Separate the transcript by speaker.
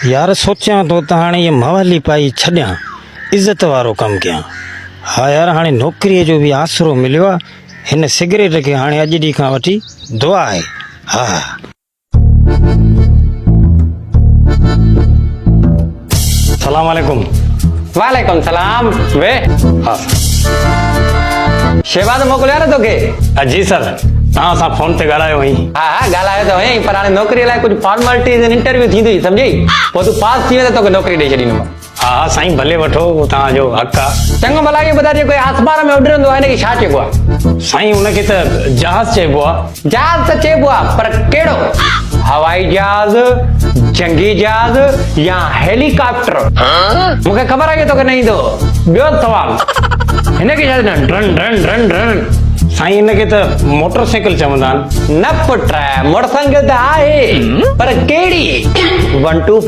Speaker 1: यार सोचा तो त हाणे ये मवाली पाई छॾियां, इज़त वारो कमु कयां। हा यार हाणे नौकरीअ जो बि आसरो मिलियो आहे। हिन सिगरेट खे हाणे अॼु ॾींहं खां वठी दुआ आहे। हा सलाम वालेकुम।
Speaker 2: वालेकुम सलाम। वे
Speaker 1: हा
Speaker 2: शहबाज मोकिलियो न तोखे?
Speaker 1: जी सर, तव्हां सां फोन ते ॻाल्हायो हुई।
Speaker 2: हा ॻाल्हायो त हुयईं, पर हाणे नौकरीअ लाइ कुझु फॉर्मेलिटीज़ इंटरव्यू थींदी, सम्झी? पोइ तूं पास थी वेंदे तोखे नौकरी ॾेई छॾींदुमि।
Speaker 1: हा हा साईं, भले वठो, उहो तव्हांजो हक़ु आहे।
Speaker 2: चङो भला इहो ॿुधाए, जेको आसमान में उॾंदो आहे हिनखे छा चइबो आहे?
Speaker 1: साईं उनखे त जहाज़ चइबो आहे।
Speaker 2: जहाज त चइबो आहे, पर कहिड़ो? हवाई जहाज, जंगी जहाज या हेलीकॉप्टर? मूंखे ख़बर आहे तोखे न ईंदो। ॿियो सवाल, हिनखे छा चवंदा आहिनि? Drawn drawn drawn drawn.
Speaker 1: साईं इनखे त मोटरसाइकिल चवंदा आहिनि।
Speaker 2: न पुट, मोटरसाइकिल त आहे, पर कहिड़ी? 125